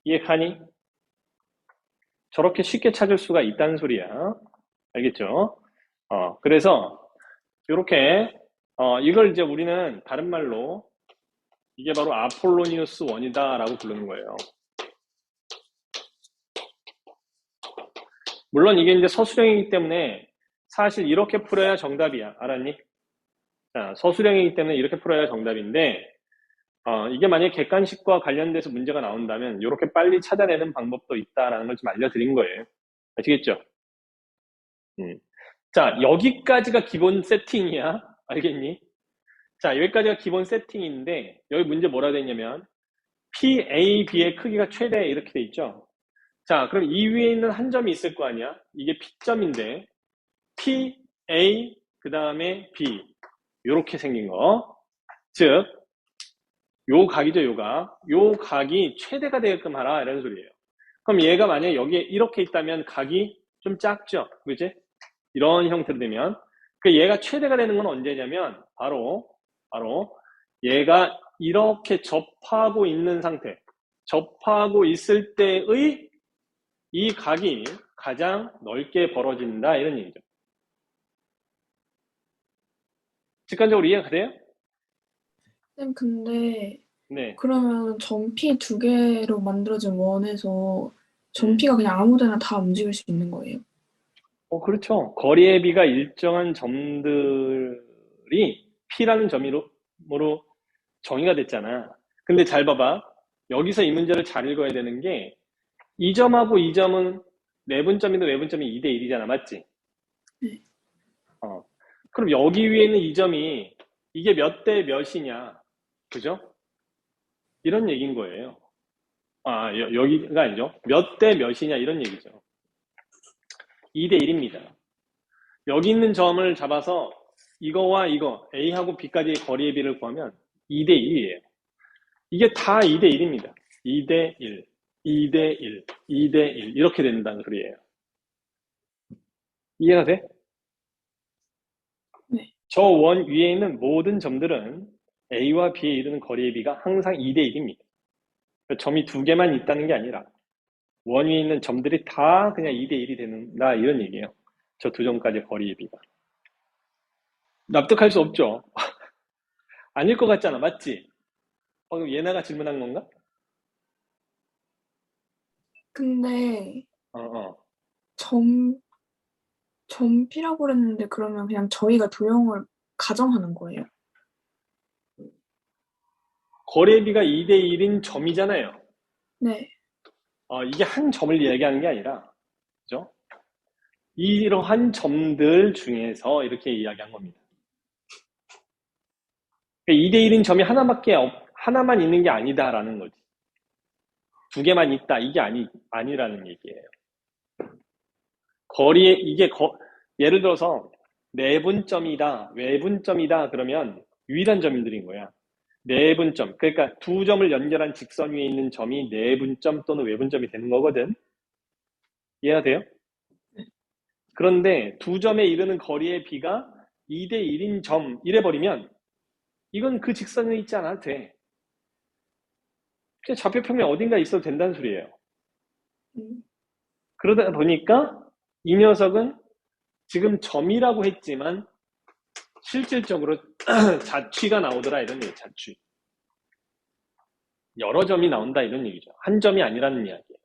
Speaker 1: 이해가니? 저렇게 쉽게 찾을 수가 있다는 소리야. 알겠죠? 그래서 이렇게 이걸 이제 우리는 다른 말로 이게 바로 아폴로니우스 원이다 라고 부르는 거예요. 물론 이게 이제 서술형이기 때문에 사실 이렇게 풀어야 정답이야. 알았니? 자, 서술형이기 때문에 이렇게 풀어야 정답인데 이게 만약에 객관식과 관련돼서 문제가 나온다면 이렇게 빨리 찾아내는 방법도 있다라는 걸 좀 알려드린 거예요. 아시겠죠? 자, 여기까지가 기본 세팅이야. 알겠니? 자, 여기까지가 기본 세팅인데 여기 문제 뭐라 돼 있냐면 PAB의 크기가 최대 이렇게 돼 있죠. 자, 그럼 이 위에 있는 한 점이 있을 거 아니야? 이게 P점인데 PA 그 다음에 B. 요렇게 생긴 거. 즉, 요 각이죠, 요 각. 요 각이 최대가 되게끔 하라, 이런 소리예요. 그럼 얘가 만약에 여기에 이렇게 있다면 각이 좀 작죠? 그지? 이런 형태로 되면. 그 얘가 최대가 되는 건 언제냐면, 바로 얘가 이렇게 접하고 있는 상태. 접하고 있을 때의 이 각이 가장 넓게 벌어진다, 이런 얘기죠. 직관적으로 이해가 돼요?
Speaker 2: 쌤, 근데
Speaker 1: 네.
Speaker 2: 그러면 점피 두 개로 만들어진 원에서 점피가 그냥 아무 데나 다 움직일 수 있는 거예요?
Speaker 1: 그렇죠. 거리의 비가 일정한 점들이 P라는 점으로 정의가 됐잖아. 근데 잘 봐봐. 여기서 이 문제를 잘 읽어야 되는 게, 이 점하고 이 점은 내분점인데 외분점이 2대 1이잖아. 맞지?
Speaker 2: 네.
Speaker 1: 그럼 여기 위에 있는 이 점이 이게 몇 대 몇이냐. 그죠? 이런 얘기인 거예요. 여기가 아니죠. 몇 대 몇이냐 이런 얘기죠. 2대 1입니다. 여기 있는 점을 잡아서 이거와 이거 A하고 B까지의 거리의 비를 구하면 2대 1이에요. 이게 다 2대 1입니다. 2대 1, 2대 1, 2대 1 이렇게 된다는 소리예요. 이해가 돼?
Speaker 2: 네.
Speaker 1: 저 원 위에 있는 모든 점들은 A와 B에 이르는 거리의 비가 항상 2대 1입니다. 점이 두 개만 있다는 게 아니라 원 위에 있는 점들이 다 그냥 2대 1이 된다 이런 얘기예요. 저 두 점까지 거리의 비가. 납득할 수 없죠? 아닐 것 같잖아. 맞지? 그럼 얘네가 질문한 건가?
Speaker 2: 근데
Speaker 1: 어.
Speaker 2: 점피라고 그랬는데 그러면 그냥 저희가 도형을 가정하는 거예요?
Speaker 1: 거리의 비가 2대 1인 점이잖아요.
Speaker 2: 네.
Speaker 1: 이게 한 점을 이야기하는 게 아니라, 그죠? 이러한 점들 중에서 이렇게 이야기한 겁니다. 2대 1인 점이 하나만 있는 게 아니다라는 거지. 두 개만 있다. 이게 아니라는 얘기예요. 예를 들어서 내분점이다, 외분점이다 그러면 유일한 점들인 거야. 내분점. 그러니까 두 점을 연결한 직선 위에 있는 점이 내분점 또는 외분점이 되는 거거든. 이해가 돼요? 그런데 두 점에 이르는 거리의 비가 2대 1인 점 이래버리면 이건 그 직선에 있지 않아도 돼. 그냥 좌표평면 어딘가에 있어도 된다는 소리예요. 그러다 보니까 이 녀석은 지금 점이라고 했지만 실질적으로 자취가 나오더라 이런 얘기. 자취. 여러 점이 나온다 이런 얘기죠. 한 점이 아니라는 이야기예요.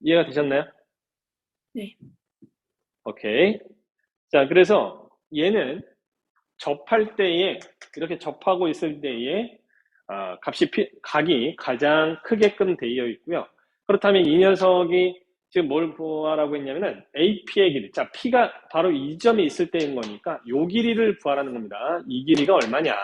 Speaker 1: 이해가 되셨나요?
Speaker 2: 네.
Speaker 1: 오케이. 자, 그래서 얘는 접할 때에 이렇게 접하고 있을 때에 각이 가장 크게끔 되어 있고요. 그렇다면 이 녀석이 지금 뭘 구하라고 했냐면은 AP의 길이. 자, P가 바로 이 점에 있을 때인 거니까 요 길이를 구하라는 겁니다. 이 길이가 얼마냐.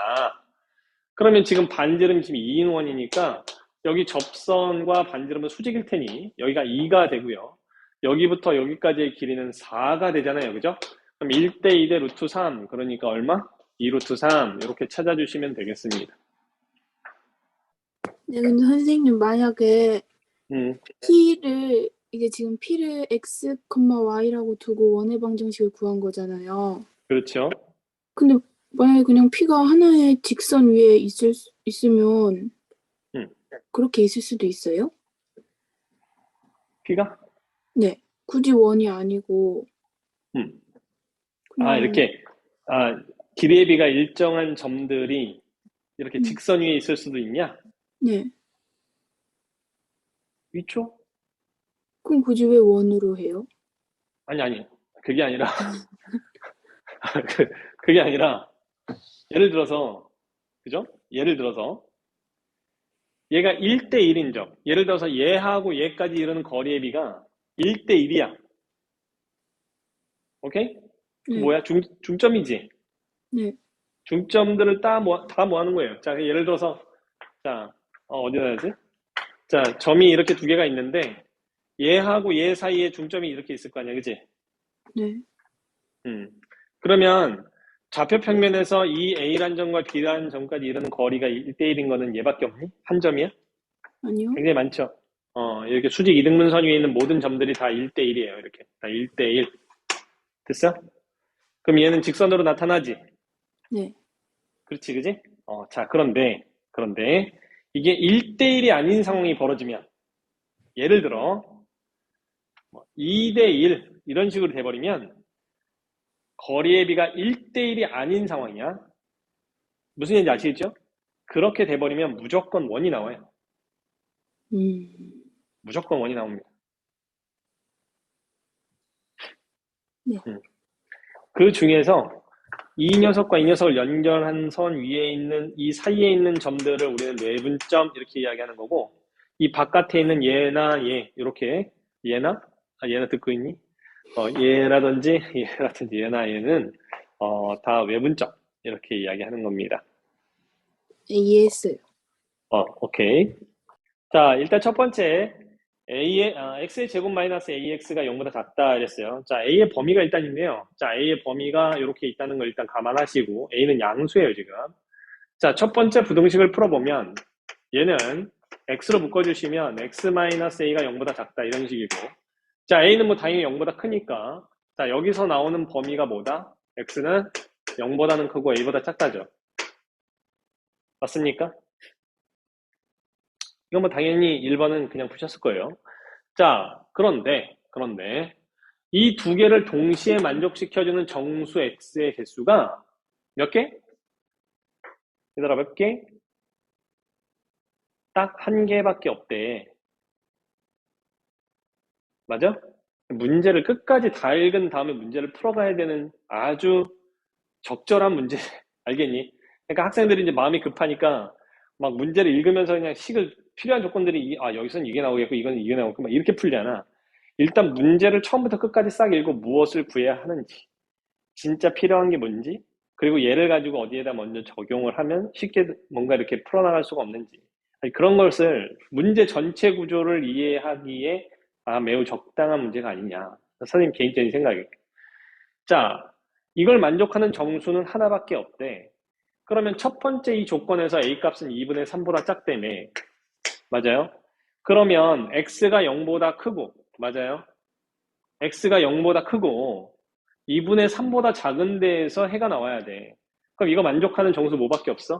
Speaker 1: 그러면 지금 반지름이 지금 2인원이니까 여기 접선과 반지름은 수직일 테니 여기가 2가 되고요. 여기부터 여기까지의 길이는 4가 되잖아요. 그죠? 그럼 1대 2대 루트 3. 그러니까 얼마? 2 루트 3. 이렇게 찾아주시면 되겠습니다.
Speaker 3: 네, 근데 선생님 만약에
Speaker 1: 음,
Speaker 3: 이게 지금 P를 X, Y라고 두고 원의 방정식을 구한 거잖아요.
Speaker 1: 그렇죠.
Speaker 3: 근데 만약에 그냥 P가 하나의 직선 위에 있으면 그렇게 있을 수도 있어요?
Speaker 1: P가?
Speaker 3: 네. 굳이 원이 아니고 그냥
Speaker 1: 이렇게 길이의 비가 일정한 점들이 이렇게 직선 위에 있을 수도 있냐?
Speaker 3: 네.
Speaker 1: 있죠?
Speaker 3: 그럼 굳이 왜 원으로 해요?
Speaker 1: 아니. 그게 아니라 그게 아니라 예를 들어서 그죠? 예를 들어서 얘가 1대 1인 점. 예를 들어서 얘하고 얘까지 이르는 거리의 비가 1대 1이야. 오케이? 그
Speaker 3: 네.
Speaker 1: 뭐야? 중점이지?
Speaker 3: 네.
Speaker 1: 중점들을 다 모아놓은 거예요. 자, 예를 들어서 자, 어디다 해야지? 자, 점이 이렇게 두 개가 있는데 얘하고 얘 사이에 중점이 이렇게 있을 거 아니야. 그치?
Speaker 3: 네.
Speaker 1: 그러면 좌표 평면에서 이 A란 점과 B란 점까지 이르는 거리가 1대1인 거는 얘밖에 없니? 한 점이야?
Speaker 3: 아니요.
Speaker 1: 굉장히 많죠. 이렇게 수직 이등분선 위에 있는 모든 점들이 다 1대1이에요. 이렇게. 다 1대1. 됐어? 그럼 얘는 직선으로 나타나지?
Speaker 3: 네.
Speaker 1: 그렇지, 그지? 자, 그런데, 이게 1대1이 아닌 상황이 벌어지면, 예를 들어, 2대1, 이런 식으로 돼버리면, 거리의 비가 1대1이 아닌 상황이야. 무슨 얘기인지 아시겠죠? 그렇게 돼버리면 무조건 원이 나와요. 무조건 원이 나옵니다.
Speaker 3: 네.
Speaker 1: 그 중에서 이 녀석과 이 녀석을 연결한 선 위에 있는 이 사이에 있는 점들을 우리는 내분점 이렇게 이야기하는 거고, 이 바깥에 있는 얘나 얘 이렇게 얘나 얘나 듣고 있니? 얘라든지 얘나 얘는 다 외분점 이렇게 이야기하는 겁니다.
Speaker 3: 이해했어요.
Speaker 1: 오케이. 자, 일단 첫 번째 x의 제곱 마이너스 ax가 0보다 작다 이랬어요. 자, a의 범위가 일단 있네요. 자, a의 범위가 이렇게 있다는 걸 일단 감안하시고, a는 양수예요, 지금. 자, 첫 번째 부등식을 풀어보면 얘는 x로 묶어주시면 x 마이너스 a가 0보다 작다 이런 식이고, 자, a는 뭐 당연히 0보다 크니까, 자, 여기서 나오는 범위가 뭐다? x는 0보다는 크고 a보다 작다죠. 맞습니까? 이건 뭐 당연히 1번은 그냥 푸셨을 거예요. 자, 그런데 이 두 개를 동시에 만족시켜주는 정수 x의 개수가 몇 개? 얘들아, 몇 개? 딱 한 개밖에 없대. 맞아? 문제를 끝까지 다 읽은 다음에 문제를 풀어가야 되는 아주 적절한 문제. 알겠니? 그러니까 학생들이 이제 마음이 급하니까 막 문제를 읽으면서 그냥 필요한 조건들이 여기서는 이게 나오겠고 이건 이게 나오고 막 이렇게 풀잖아. 일단 문제를 처음부터 끝까지 싹 읽고 무엇을 구해야 하는지, 진짜 필요한 게 뭔지, 그리고 얘를 가지고 어디에다 먼저 적용을 하면 쉽게 뭔가 이렇게 풀어나갈 수가 없는지, 그런 것을 문제 전체 구조를 이해하기에 매우 적당한 문제가 아니냐. 선생님 개인적인 생각이에요. 자, 이걸 만족하는 정수는 하나밖에 없대. 그러면 첫 번째 이 조건에서 a 값은 2분의 3보다 작다며. 맞아요? 그러면 x가 0보다 크고, 맞아요? x가 0보다 크고 2분의 3보다 작은 데에서 해가 나와야 돼. 그럼 이거 만족하는 정수 뭐밖에 없어?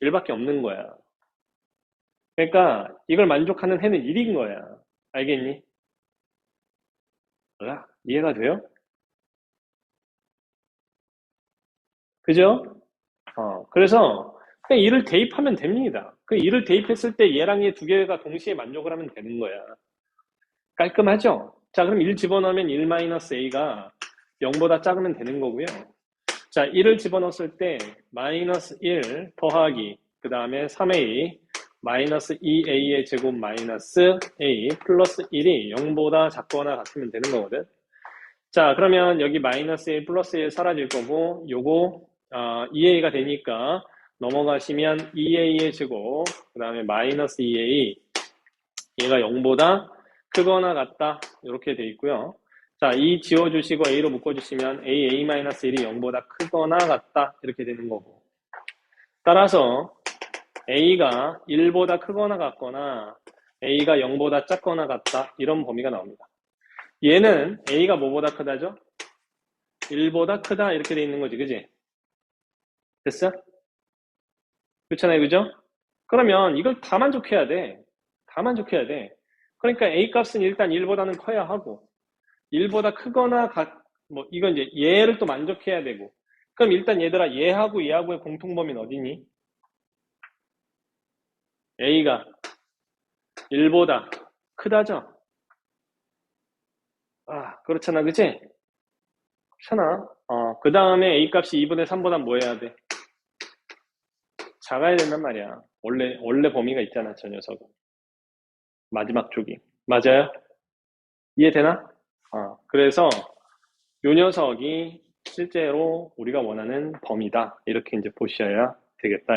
Speaker 1: 1밖에 없는 거야. 그러니까 이걸 만족하는 해는 1인 거야. 알겠니? 뭐야? 이해가 돼요? 그죠? 그래서 그냥 1을 대입하면 됩니다. 그 1을 대입했을 때 얘랑 얘 두 개가 동시에 만족을 하면 되는 거야. 깔끔하죠? 자, 그럼 1 집어넣으면 1-a가 0보다 작으면 되는 거고요. 자, 1을 집어넣었을 때 마이너스 1 더하기 그 다음에 3a 마이너스 2a의 제곱 마이너스 a 플러스 1이 0보다 작거나 같으면 되는 거거든. 자, 그러면 여기 마이너스 1 플러스 1 사라질 거고 요거 2a가 되니까 넘어가시면 2a의 제곱 그 다음에 마이너스 2a 얘가 0보다 크거나 같다 이렇게 돼 있고요. 자, 이 지워주시고 a로 묶어주시면 a-1이 0보다 크거나 같다 이렇게 되는 거고, 따라서 a가 1보다 크거나 같거나 a가 0보다 작거나 같다 이런 범위가 나옵니다. 얘는 a가 뭐보다 크다죠? 1보다 크다 이렇게 돼 있는 거지, 그지? 됐어? 그렇잖아요, 그죠? 그러면 이걸 다 만족해야 돼. 다 만족해야 돼. 그러니까 a 값은 일단 1보다는 커야 하고 1보다 크거나 이건 이제 얘를 또 만족해야 되고, 그럼 일단 얘들아 얘하고 얘하고의 공통범위는 어디니? a가 1보다 크다죠? 그렇잖아, 그치? 그렇잖아. 그 다음에 a 값이 2분의 3보다 뭐 해야 돼? 작아야 된단 말이야. 원래 범위가 있잖아, 저 녀석은. 마지막 쪽이. 맞아요? 이해되나? 그래서 요 녀석이 실제로 우리가 원하는 범위다. 이렇게 이제 보셔야 되겠다.